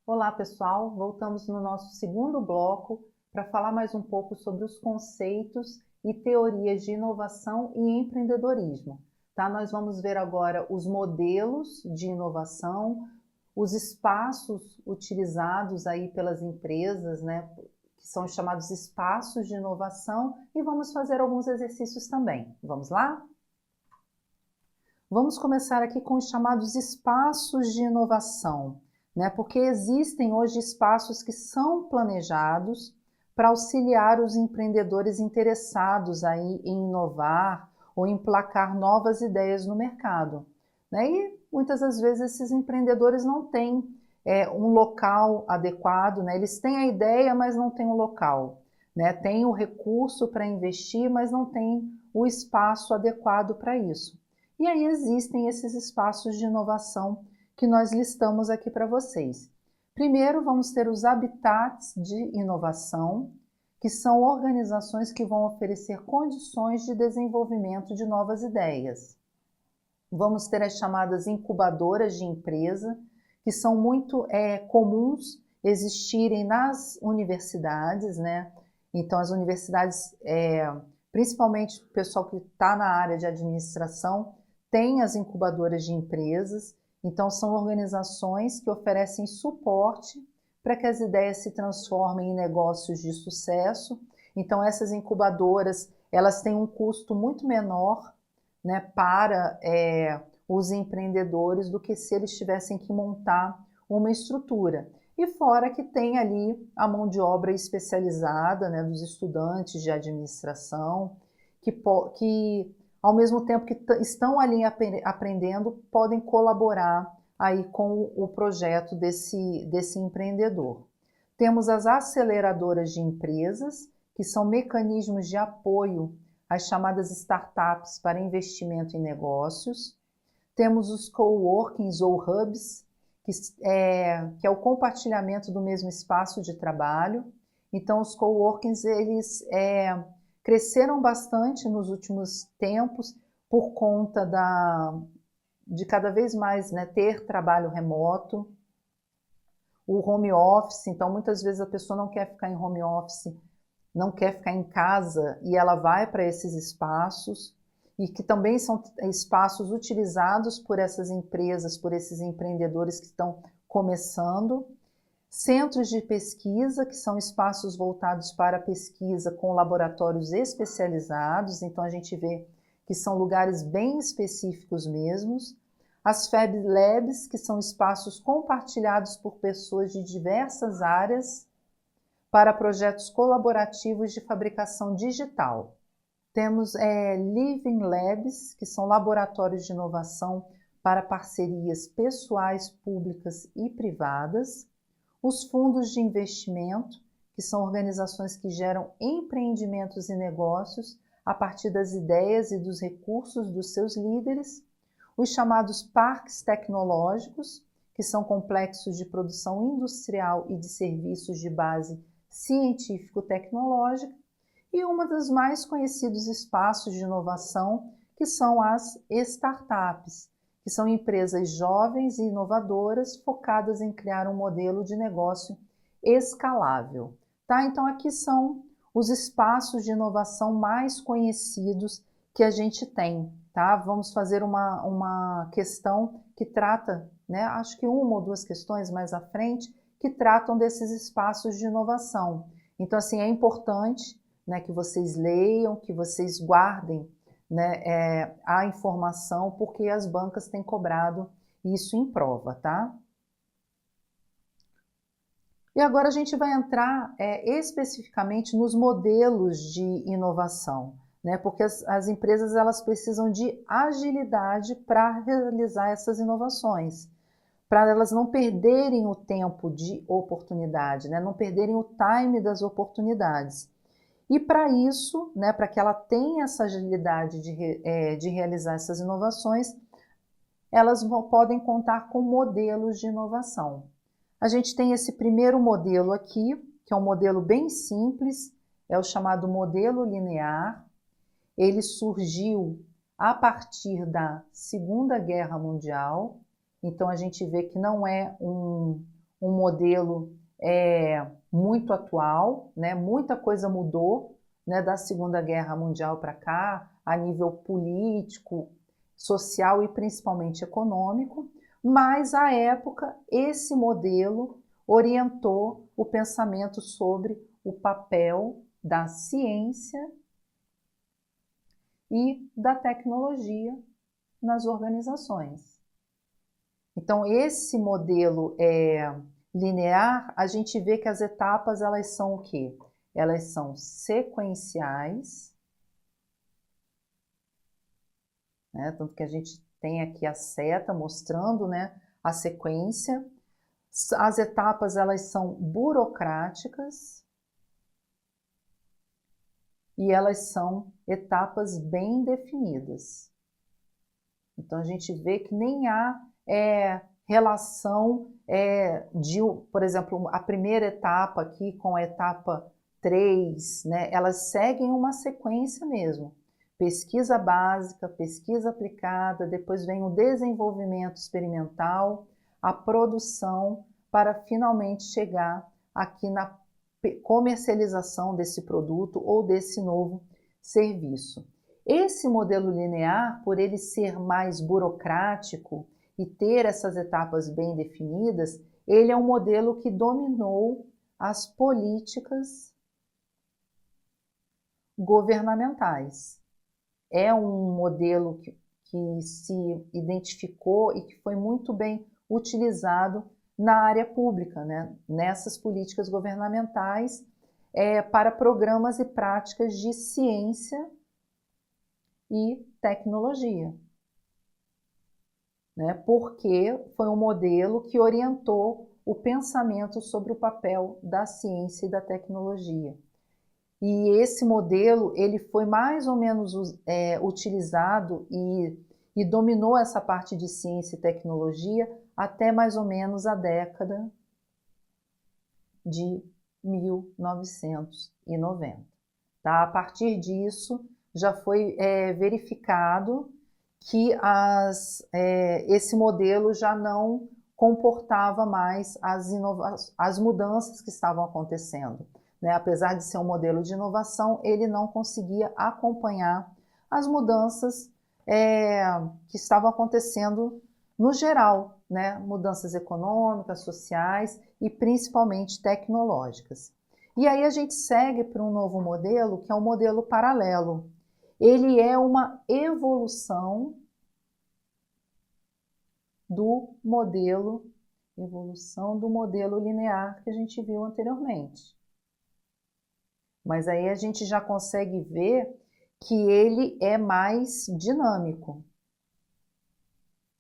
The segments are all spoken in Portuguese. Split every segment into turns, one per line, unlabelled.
Olá pessoal, voltamos no nosso segundo bloco para falar mais um pouco sobre os conceitos e teorias de inovação e empreendedorismo. Tá? Nós vamos ver agora os modelos de inovação, os espaços utilizados aí pelas empresas, né, que são chamados espaços de inovação, e vamos fazer alguns exercícios também. Vamos lá? Vamos começar aqui com os chamados espaços de inovação, né? Porque existem hoje espaços que são planejados para auxiliar os empreendedores interessados aí em inovar ou emplacar novas ideias no mercado, né? E muitas das vezes esses empreendedores não têm um local adequado, né? Eles têm a ideia, mas não têm um local, né? Tem o recurso para investir, mas não tem o espaço adequado para isso. E aí existem esses espaços de inovação que nós listamos aqui para vocês. Primeiro, vamos ter os habitats de inovação, que são organizações que vão oferecer condições de desenvolvimento de novas ideias. Vamos ter as chamadas incubadoras de empresa, que são muito comuns existirem nas universidades, né? Então, as universidades, principalmente o pessoal que está na área de administração, tem as incubadoras de empresas. Então, são organizações que oferecem suporte para que as ideias se transformem em negócios de sucesso. Então, essas incubadoras, elas têm um custo muito menor, né, para os empreendedores do que se eles tivessem que montar uma estrutura. E fora que tem ali a mão de obra especializada, né, dos estudantes de administração, que ao mesmo tempo que estão ali aprendendo, podem colaborar aí com o projeto desse empreendedor. Temos as aceleradoras de empresas, que são mecanismos de apoio às chamadas startups para investimento em negócios. Temos os coworkings ou hubs, que é o compartilhamento do mesmo espaço de trabalho. Então, os coworkings, eles cresceram bastante nos últimos tempos por conta de cada vez mais, né, ter trabalho remoto, o home office. Então muitas vezes a pessoa não quer ficar em home office, não quer ficar em casa e ela vai para esses espaços, e que também são espaços utilizados por essas empresas, por esses empreendedores que estão começando. Centros de pesquisa, que são espaços voltados para a pesquisa com laboratórios especializados, então a gente vê que são lugares bem específicos mesmos. As Fab Labs, que são espaços compartilhados por pessoas de diversas áreas para projetos colaborativos de fabricação digital. Temos Living Labs, que são laboratórios de inovação para parcerias pessoais, públicas e privadas. Os fundos de investimento, que são organizações que geram empreendimentos e negócios a partir das ideias e dos recursos dos seus líderes. Os chamados parques tecnológicos, que são complexos de produção industrial e de serviços de base científico-tecnológica. E um dos mais conhecidos espaços de inovação, que são as startups, que são empresas jovens e inovadoras focadas em criar um modelo de negócio escalável. Tá? Então aqui são os espaços de inovação mais conhecidos que a gente tem. Tá? Vamos fazer uma questão que trata, né, acho que uma ou duas questões mais à frente, que tratam desses espaços de inovação. Então assim, é importante, né, que vocês leiam, que vocês guardem, né, a informação, porque as bancas têm cobrado isso em prova, tá? E agora a gente vai entrar especificamente nos modelos de inovação, né? Porque as empresas elas precisam de agilidade para realizar essas inovações, para elas não perderem o tempo de oportunidade, né? Não perderem o time das oportunidades. E para isso, né, para que ela tenha essa agilidade de realizar essas inovações, elas podem contar com modelos de inovação. A gente tem esse primeiro modelo aqui, que é um modelo bem simples, é o chamado modelo linear. ele surgiu a partir da Segunda Guerra Mundial, então a gente vê que não é um modelo muito atual, né? Muita coisa mudou, né, da Segunda Guerra Mundial para cá, a nível político, social e principalmente econômico, mas à época esse modelo orientou o pensamento sobre o papel da ciência e da tecnologia nas organizações. Então, esse modelo linear, a gente vê que as etapas elas são o quê? Elas são sequenciais, né? Tanto que a gente tem aqui a seta mostrando, né, a sequência. As etapas elas são burocráticas e elas são etapas bem definidas. Então, a gente vê que nem há relação por exemplo, a primeira etapa aqui com a etapa 3, né, elas seguem uma sequência mesmo. Pesquisa básica, pesquisa aplicada, depois vem o desenvolvimento experimental, a produção, para finalmente chegar aqui na comercialização desse produto ou desse novo serviço. Esse modelo linear, por ele ser mais burocrático e ter essas etapas bem definidas, ele é um modelo que dominou as políticas governamentais. É um modelo que se identificou e que foi muito bem utilizado na área pública, né? Nessas políticas governamentais, para programas e práticas de ciência e tecnologia, né? Porque foi um modelo que orientou o pensamento sobre o papel da ciência e da tecnologia. E esse modelo ele foi mais ou menos utilizado e dominou essa parte de ciência e tecnologia até mais ou menos a década de 1990. Tá? A partir disso, já foi verificado que esse modelo já não comportava mais as mudanças que estavam acontecendo. Né? Apesar de ser um modelo de inovação, ele não conseguia acompanhar as mudanças que estavam acontecendo no geral, né? Mudanças econômicas, sociais e principalmente tecnológicas. E aí a gente segue para um novo modelo, que é o modelo paralelo. Ele é uma evolução do modelo linear que a gente viu anteriormente. Mas aí a gente já consegue ver que ele é mais dinâmico.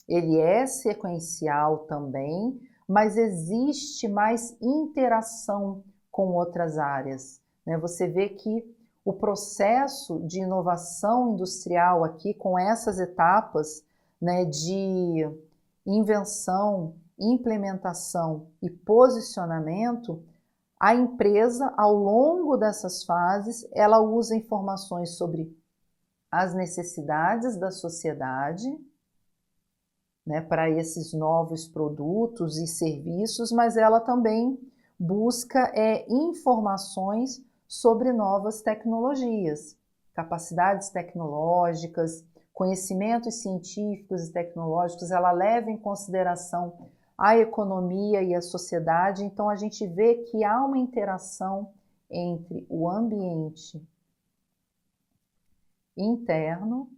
Ele é sequencial também, mas existe mais interação com outras áreas, né? Você vê que o processo de inovação industrial aqui, com essas etapas, né, de invenção, implementação e posicionamento, a empresa, ao longo dessas fases, ela usa informações sobre as necessidades da sociedade, né, para esses novos produtos e serviços, mas ela também busca informações sobre novas tecnologias, capacidades tecnológicas, conhecimentos científicos e tecnológicos, ela leva em consideração a economia e a sociedade, então a gente vê que há uma interação entre o ambiente interno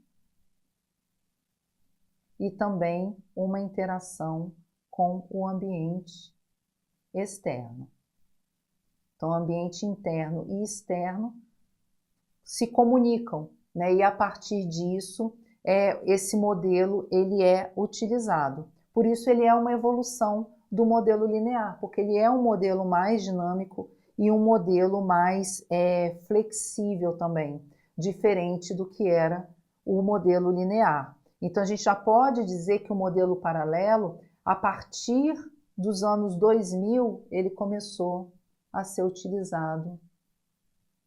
e também uma interação com o ambiente externo. Então, o ambiente interno e externo se comunicam, né? E a partir disso, esse modelo ele é utilizado. Por isso, ele é uma evolução do modelo linear, porque ele é um modelo mais dinâmico e um modelo mais flexível também, diferente do que era o modelo linear. Então, a gente já pode dizer que o modelo paralelo, a partir dos anos 2000, ele começou a ser utilizado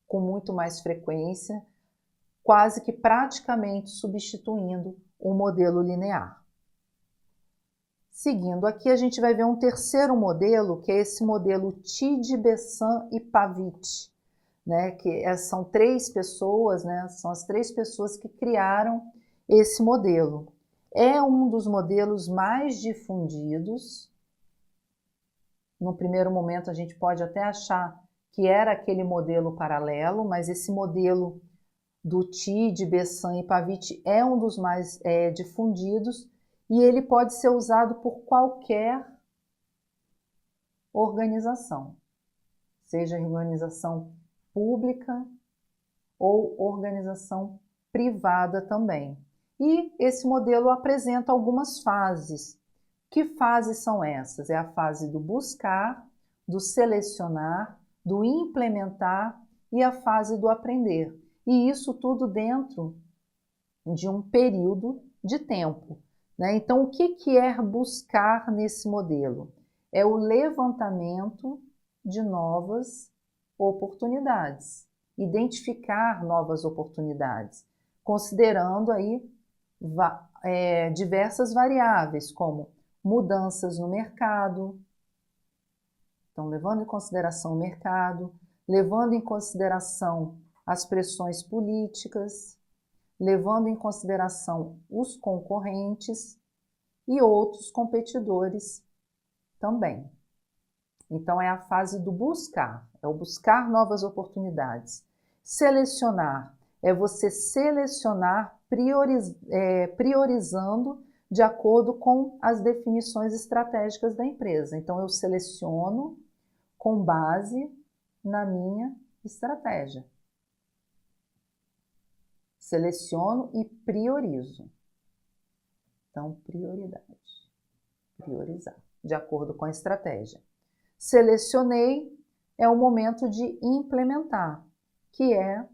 com muito mais frequência, quase que praticamente substituindo o modelo linear. Seguindo aqui, a gente vai ver um terceiro modelo, que é esse modelo Tide, Bessan e Pavitt, né? Que são três pessoas, né? São as três pessoas que criaram esse modelo. É um dos modelos mais difundidos. No primeiro momento, a gente pode até achar que era aquele modelo paralelo, mas esse modelo do Tide, Bessan e Pavitt é um dos mais difundidos e ele pode ser usado por qualquer organização, seja organização pública ou organização privada também. E esse modelo apresenta algumas fases. Que fases são essas? É a fase do buscar, do selecionar, do implementar e a fase do aprender. E isso tudo dentro de um período de tempo, né? Então, o que é buscar nesse modelo? É o levantamento de novas oportunidades, identificar novas oportunidades, considerando aí diversas variáveis, como mudanças no mercado, então levando em consideração o mercado, levando em consideração as pressões políticas, levando em consideração os concorrentes e outros competidores também. Então, é a fase do buscar, é o buscar novas oportunidades. Selecionar é você selecionar priorizando de acordo com as definições estratégicas da empresa. Então, eu seleciono com base na minha estratégia. Seleciono e priorizo. Então, prioridade. Priorizar, de acordo com a estratégia. Selecionei é o momento de implementar, que é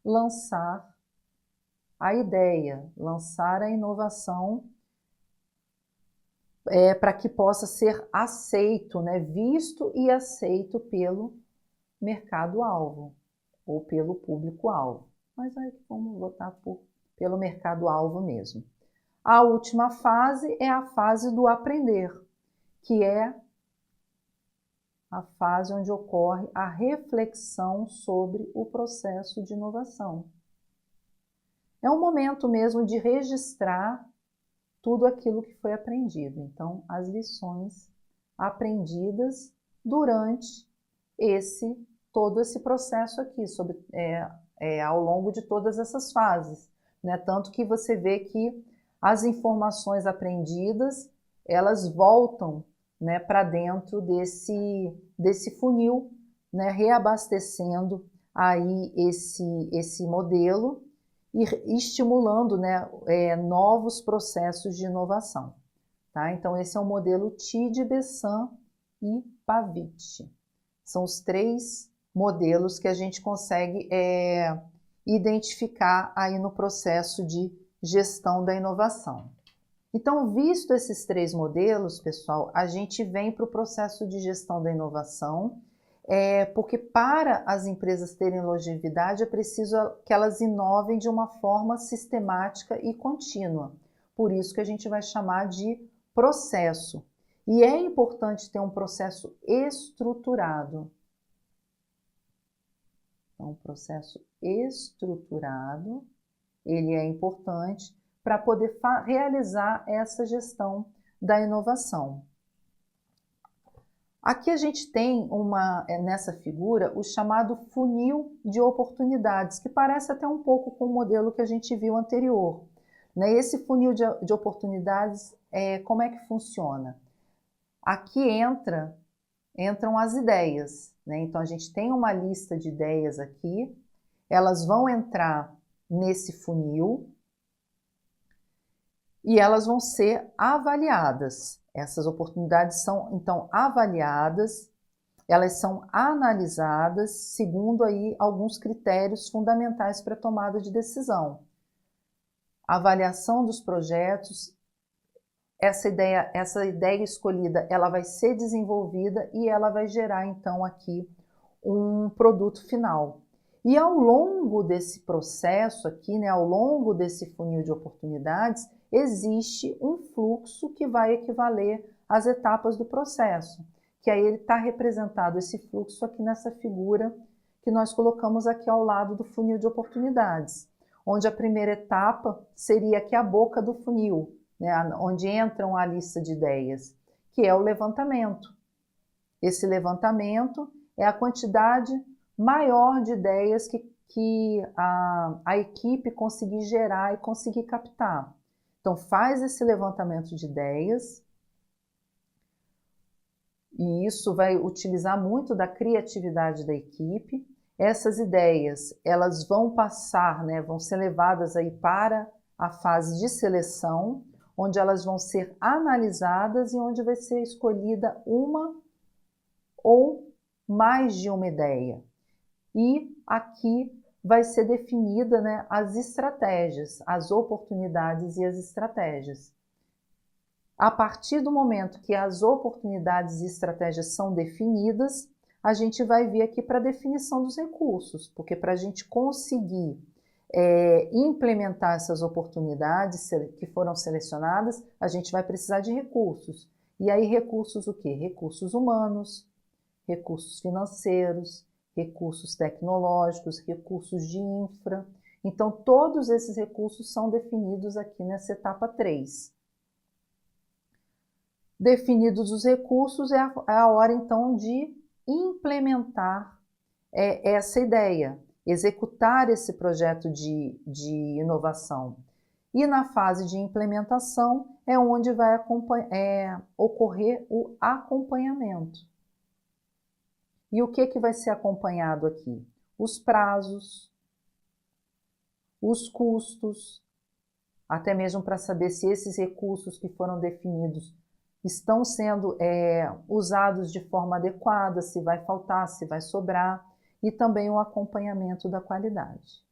lançar a ideia, lançar a inovação para que possa ser aceito, né, visto e aceito pelo mercado-alvo ou pelo público-alvo. Mas aí vamos votar pelo mercado-alvo mesmo. A última fase é a fase do aprender, que é a fase onde ocorre a reflexão sobre o processo de inovação. É um momento mesmo de registrar tudo aquilo que foi aprendido. Então, as lições aprendidas durante todo esse processo aqui, ao longo de todas essas fases, né? Tanto que você vê que as informações aprendidas, elas voltam, né, para dentro desse funil, né, reabastecendo aí esse modelo e estimulando, né, novos processos de inovação. Tá? Então, esse é o modelo Tide, Bessan e Pavitt. São os três modelos que a gente consegue identificar aí no processo de gestão da inovação. Então, visto esses três modelos, pessoal, a gente vem para o processo de gestão da inovação, porque para as empresas terem longevidade é preciso que elas inovem de uma forma sistemática e contínua. Por isso que a gente vai chamar de processo. E é importante ter um processo estruturado. Então, o processo estruturado, ele é importante para poder realizar essa gestão da inovação. Aqui a gente tem nessa figura o chamado funil de oportunidades, que parece até um pouco com o modelo que a gente viu anterior. Né? Esse funil de oportunidades, como é que funciona? Aqui entram as ideias, né? Então a gente tem uma lista de ideias aqui, elas vão entrar nesse funil e elas vão ser avaliadas. Essas oportunidades são, então, avaliadas, elas são analisadas segundo aí alguns critérios fundamentais para a tomada de decisão. A avaliação dos projetos, essa ideia escolhida, ela vai ser desenvolvida e ela vai gerar, então, aqui um produto final. E ao longo desse processo aqui, né, ao longo desse funil de oportunidades, existe um fluxo que vai equivaler às etapas do processo, que aí ele está representado, esse fluxo aqui nessa figura que nós colocamos aqui ao lado do funil de oportunidades, onde a primeira etapa seria aqui a boca do funil, né, onde entram a lista de ideias, que é o levantamento. Esse levantamento é a quantidade maior de ideias que a equipe conseguir gerar e conseguir captar. Então, faz esse levantamento de ideias, e isso vai utilizar muito da criatividade da equipe. Essas ideias, elas vão passar, né, vão ser levadas aí para a fase de seleção, onde elas vão ser analisadas e onde vai ser escolhida uma ou mais de uma ideia. E aqui vai ser definida, né, as estratégias, as oportunidades e as estratégias. A partir do momento que as oportunidades e estratégias são definidas, a gente vai vir aqui para a definição dos recursos, porque para a gente conseguir implementar essas oportunidades que foram selecionadas, a gente vai precisar de recursos. E aí recursos o quê? Recursos humanos, recursos financeiros, recursos tecnológicos, recursos de infra. Então, todos esses recursos são definidos aqui nessa etapa 3. Definidos os recursos, é a hora, então, de implementar essa ideia, executar esse projeto de inovação. E na fase de implementação é onde vai ocorrer o acompanhamento. E o que vai ser acompanhado aqui? Os prazos, os custos, até mesmo para saber se esses recursos que foram definidos estão sendo usados de forma adequada, se vai faltar, se vai sobrar, e também o acompanhamento da qualidade.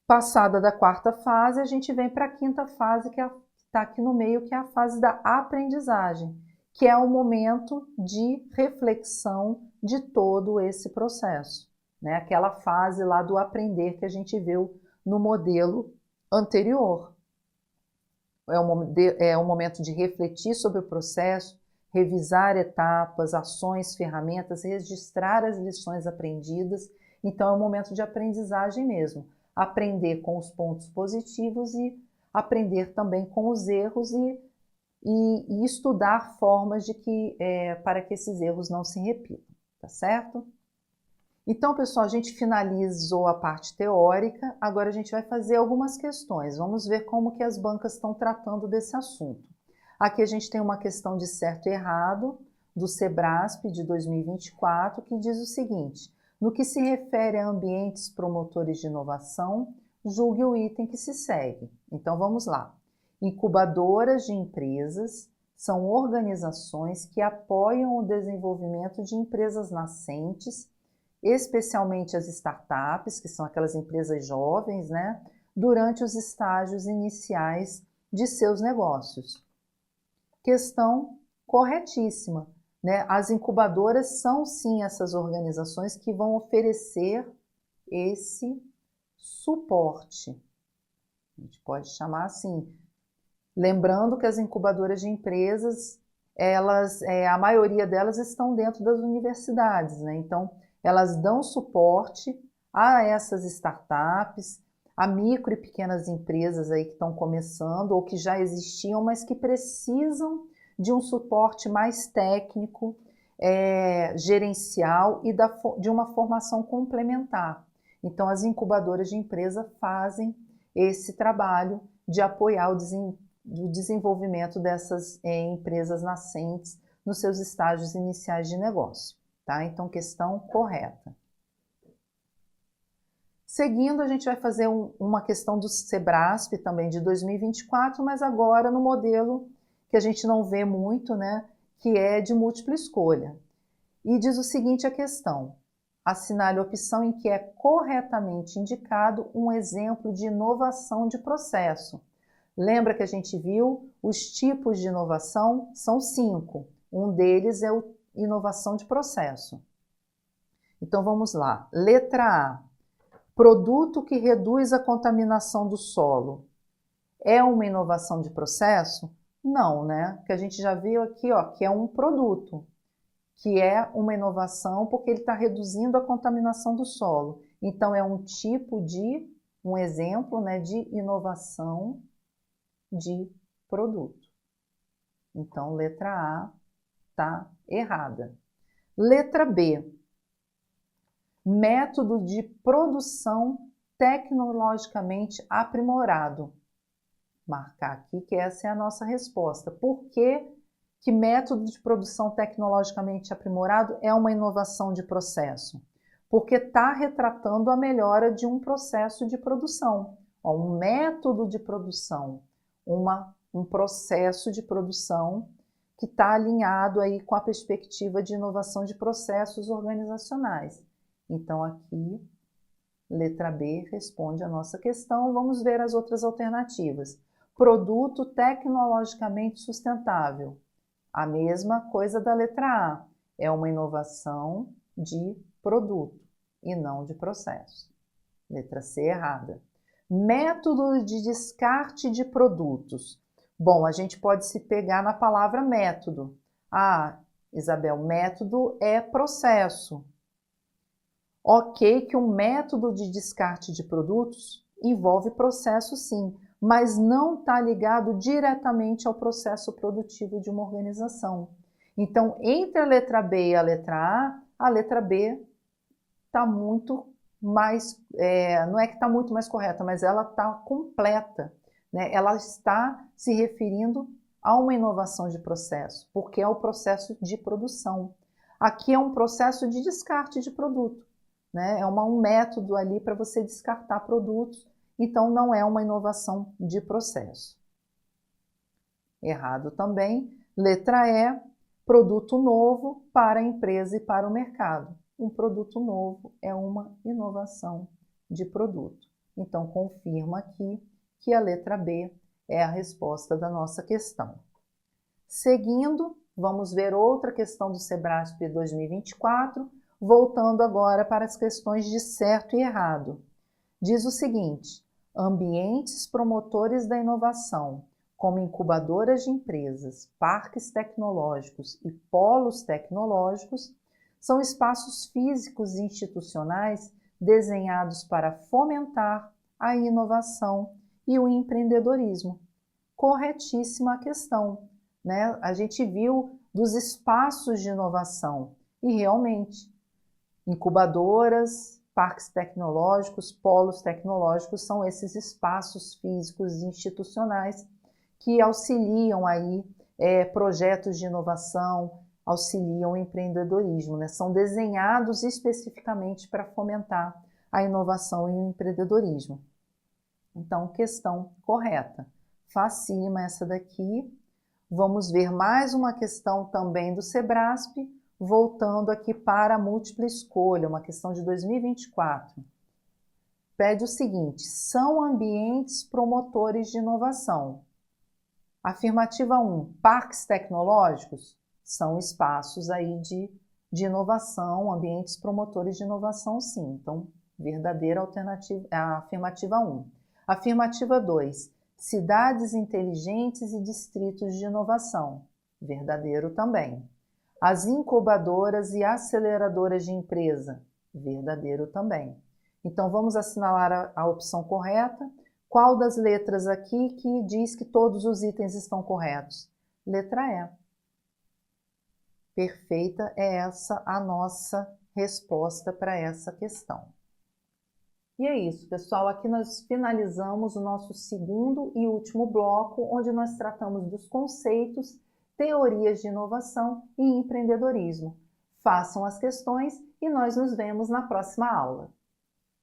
Passada da quarta fase, a gente vem para a quinta fase, que está aqui no meio, que é a fase da aprendizagem, que é o momento de reflexão de todo esse processo, né? Aquela fase lá do aprender que a gente viu no modelo anterior. É um momento de refletir sobre o processo, revisar etapas, ações, ferramentas, registrar as lições aprendidas. Então, é um momento de aprendizagem mesmo. Aprender com os pontos positivos e aprender também com os erros e estudar formas para que esses erros não se repitam, tá certo? Então, pessoal, a gente finalizou a parte teórica, agora a gente vai fazer algumas questões. Vamos ver como que as bancas estão tratando desse assunto. Aqui a gente tem uma questão de certo e errado, do SEBRASP de 2024, que diz o seguinte: no que se refere a ambientes promotores de inovação, julgue o item que se segue. Então, vamos lá. Incubadoras de empresas são organizações que apoiam o desenvolvimento de empresas nascentes, especialmente as startups, que são aquelas empresas jovens, né, durante os estágios iniciais de seus negócios. Questão corretíssima, né? As incubadoras são sim essas organizações que vão oferecer esse suporte. A gente pode chamar assim. Lembrando que as incubadoras de empresas, a maioria delas estão dentro das universidades, né? Então, elas dão suporte a essas startups, a micro e pequenas empresas aí que estão começando ou que já existiam, mas que precisam de um suporte mais técnico, gerencial e de uma formação complementar. Então, as incubadoras de empresa fazem esse trabalho de apoiar o desenvolvimento dessas empresas nascentes nos seus estágios iniciais de negócio. Tá? Então, questão correta. Seguindo, a gente vai fazer uma questão do SEBRASP também de 2024, mas agora no modelo que a gente não vê muito, né, que é de múltipla escolha. E diz o seguinte a questão: assinale a opção em que é corretamente indicado um exemplo de inovação de processo. Lembra que a gente viu os tipos de inovação? São 5. Um deles é inovação de processo. Então vamos lá. Letra A. Produto que reduz a contaminação do solo. É uma inovação de processo? Não, né? Que a gente já viu aqui, ó, que é um produto, que é uma inovação porque ele está reduzindo a contaminação do solo. Então é um tipo de, um exemplo, né, de inovação de produto. Então letra A está errada. Letra B. Método de produção tecnologicamente aprimorado. Marcar aqui que essa é a nossa resposta. Por que método de produção tecnologicamente aprimorado é uma inovação de processo? Porque está retratando a melhora de um processo de produção. Ó, um método de produção, um processo de produção que está alinhado aí com a perspectiva de inovação de processos organizacionais. Então aqui, letra B responde a nossa questão. Vamos ver as outras alternativas. Produto tecnologicamente sustentável. A mesma coisa da letra A. É uma inovação de produto e não de processo. Letra C errada. Método de descarte de produtos. Bom, a gente pode se pegar na palavra método. Ah, Isabel, método é processo. Ok que um método de descarte de produtos envolve processo sim, mas não está ligado diretamente ao processo produtivo de uma organização. Então, entre a letra B e a letra B está muito mais, não é que está muito mais correta, mas ela está completa, né? Ela está se referindo a uma inovação de processo, porque é o processo de produção. Aqui é um processo de descarte de produto, né? É um método ali para você descartar produtos, então não é uma inovação de processo. Errado também. Letra E, produto novo para a empresa e para o mercado. Um produto novo é uma inovação de produto. Então, confirma aqui que a letra B é a resposta da nossa questão. Seguindo, vamos ver outra questão do Sebrasp 2024, voltando agora para as questões de certo e errado. Diz o seguinte: ambientes promotores da inovação, como incubadoras de empresas, parques tecnológicos e polos tecnológicos, são espaços físicos e institucionais desenhados para fomentar a inovação e o empreendedorismo. Corretíssima a questão, né? A gente viu dos espaços de inovação e realmente incubadoras, parques tecnológicos, polos tecnológicos são esses espaços físicos e institucionais que auxiliam aí projetos de inovação, auxiliam o empreendedorismo, né? São desenhados especificamente para fomentar a inovação e o empreendedorismo. Então, questão correta. Facílima essa daqui. Vamos ver mais uma questão também do Sebrasp, voltando aqui para a múltipla escolha, uma questão de 2024. Pede o seguinte: são ambientes promotores de inovação. Afirmativa 1, parques tecnológicos são espaços aí de inovação, ambientes promotores de inovação sim. Então, verdadeira alternativa, a afirmativa 1. Afirmativa 2, cidades inteligentes e distritos de inovação. Verdadeiro também. As incubadoras e aceleradoras de empresa. Verdadeiro também. Então, vamos assinalar a opção correta. Qual das letras aqui que diz que todos os itens estão corretos? Letra E. Perfeita, é essa a nossa resposta para essa questão. E é isso, pessoal. Aqui nós finalizamos o nosso segundo e último bloco, onde nós tratamos dos conceitos, teorias de inovação e empreendedorismo. Façam as questões e nós nos vemos na próxima aula.